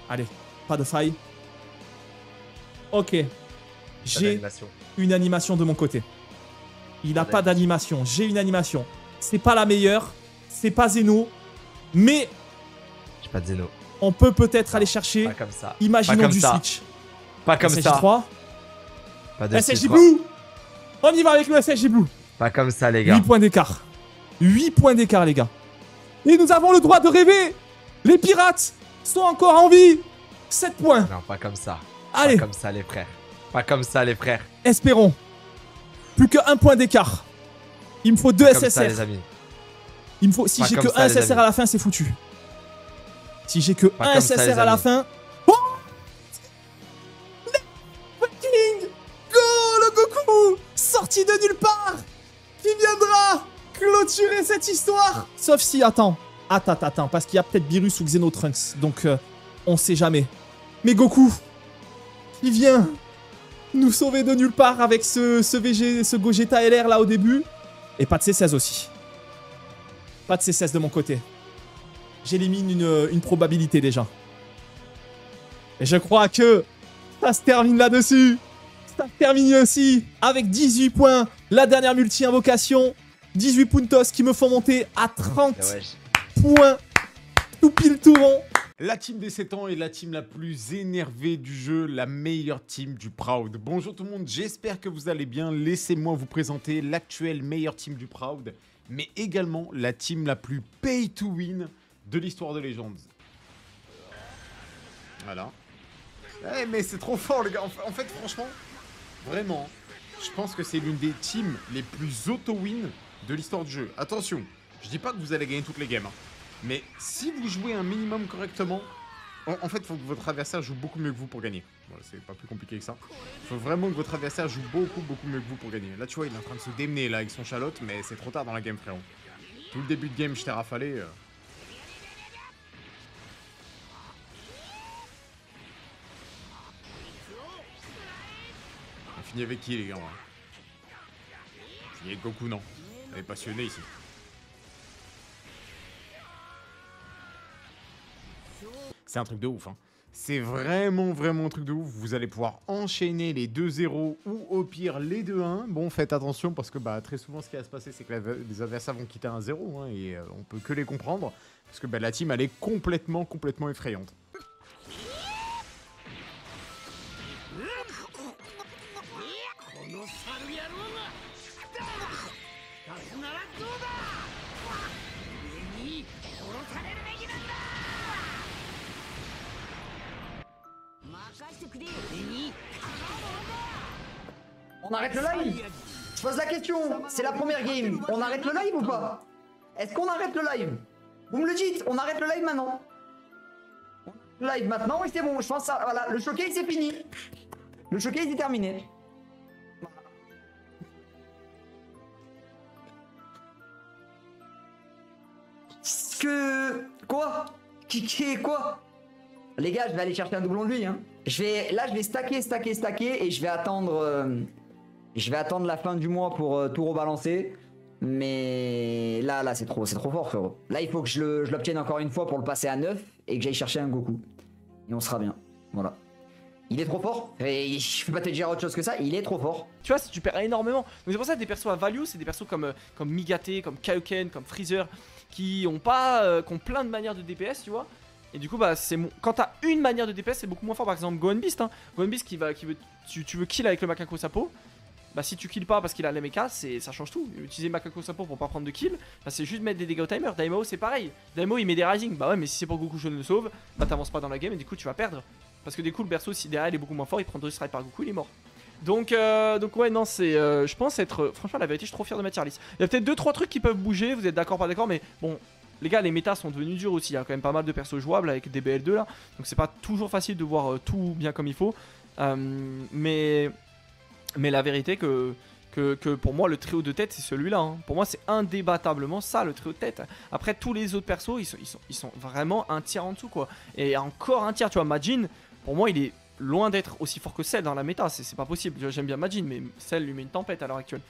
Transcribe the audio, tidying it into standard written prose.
Allez, pas de faille. Ok. J'ai une animation de mon côté. Il n'a pas d'animation. J'ai une animation. C'est pas la meilleure. C'est pas Zeno. Mais... J'ai pas de Zeno. On peut peut-être aller chercher. Pas comme ça. Imaginons du Switch. Pas comme ça. SSJ3. Pas de SSJ Blue. On y va avec le SSJ Blue. Pas comme ça, les gars. 8 points d'écart. 8 points d'écart, les gars. Et nous avons le droit de rêver. Les pirates sont encore en vie. 7 points. Non, pas comme ça. Allez. Pas comme ça, les frères. Pas comme ça, les frères. Espérons. Plus que 1 point d'écart. Il me faut 2 SSR. Ça, les amis. Il me faut... Si j'ai que 1 SSR à la fin, c'est foutu. Si j'ai que 1 SSR à la fin... Oh, le King. Go, le Goku. Sorti de nulle part. Qui viendra clôturer cette histoire. Sauf si... Attends. Attends. Parce qu'il y a peut-être Beerus ou Xenotrunks. Donc, on sait jamais. Mais Goku, il vient nous sauver de nulle part avec ce Gogeta LR là au début. Et pas de C16 aussi. Pas de C16 de mon côté. J'élimine une probabilité déjà. Et je crois que ça se termine là-dessus. Ça se termine aussi avec 18 points. La dernière multi-invocation. 18 puntos qui me font monter à 30 points. Tout pile tout rond. La team des 7 ans est la team la plus énervée du jeu, la meilleure team du Proud. Bonjour tout le monde, j'espère que vous allez bien. Laissez-moi vous présenter l'actuelle meilleure team du Proud, mais également la team la plus pay to win de l'histoire de Legends. Voilà. Eh, mais c'est trop fort les gars, en fait franchement, vraiment, je pense que c'est l'une des teams les plus auto-win de l'histoire du jeu. Attention, je dis pas que vous allez gagner toutes les games, hein. Mais si vous jouez un minimum correctement, en fait, il faut que votre adversaire joue beaucoup mieux que vous pour gagner. Voilà, c'est pas plus compliqué que ça. Il faut vraiment que votre adversaire joue beaucoup mieux que vous pour gagner. Là, tu vois, il est en train de se démener là avec son chalotte, mais c'est trop tard dans la game, frérot. Tout le début de game, je t'ai rafalé. On finit avec qui, les gars? On finit avec Goku, non? On est passionné ici. C'est un truc de ouf, hein. C'est vraiment un truc de ouf. Vous allez pouvoir enchaîner les 2-0 ou au pire les 2-1. Bon, faites attention parce que très souvent ce qui va se passer, c'est que les adversaires vont quitter un 0 hein, et on peut que les comprendre. Parce que la team, elle est complètement effrayante. On arrête le live? Je pose la question, c'est la première game. On arrête le live ou pas? Est-ce qu'on arrête le live? Vous me le dites, on arrête le live maintenant. Le live maintenant et c'est bon, je pense ça. Voilà, le showcase c'est fini. Le showcase est terminé. Quoi? Qui quoi? Les gars, je vais aller chercher un doublon de lui, hein. Là, je vais stacker et je vais attendre la fin du mois pour tout rebalancer. Mais là, c'est trop fort, frérot. Là, il faut que je l'obtienne encore une fois pour le passer à 9 et que j'aille chercher un Goku. Et on sera bien. Voilà. Il est trop fort. Et je peux pas te dire autre chose que ça. Il est trop fort. Tu vois, tu perds énormément. Donc c'est pour ça que des persos à value, c'est des persos comme Migate, comme Kaioken, comme Freezer, qui ont plein de manières de DPS, tu vois. Et du coup, quand t'as une manière de DPS, c'est beaucoup moins fort. Par exemple, Gohan Beast, hein. Gohan Beast tu veux kill avec le Makako Sapo. Si tu kills pas parce qu'il a les mechas, ça change tout. Utiliser Makako Sapo pour pas prendre de kill, c'est juste mettre des dégâts au timer. Daimao, c'est pareil. Daimao, il met des rising. Bah ouais, mais si c'est pour Goku Shonen le sauve, t'avances pas dans la game et du coup, tu vas perdre. Parce que du coup, le berceau, si derrière il est beaucoup moins fort, il prend 2 strikes par Goku, il est mort. Donc ouais, non, c'est. Je pense être. Franchement, la vérité, je suis trop fier de ma tier list. Il y a peut-être 2-3 trucs qui peuvent bouger, vous êtes d'accord, pas d'accord, mais bon. Les gars, les métas sont devenus durs aussi. Il y a quand même pas mal de persos jouables avec des BL2 là. Donc c'est pas toujours facile de voir tout bien comme il faut. Mais la vérité que pour moi, le trio de tête, c'est celui-là. Hein. Pour moi, c'est indébattablement ça, le trio de tête. Après, tous les autres persos, ils sont vraiment un tiers en dessous, quoi. Et encore un tiers, tu vois, Majin, pour moi, il est loin d'être aussi fort que Cell dans la méta. C'est pas possible. J'aime bien Majin, mais Cell lui met une tempête à l'heure actuelle.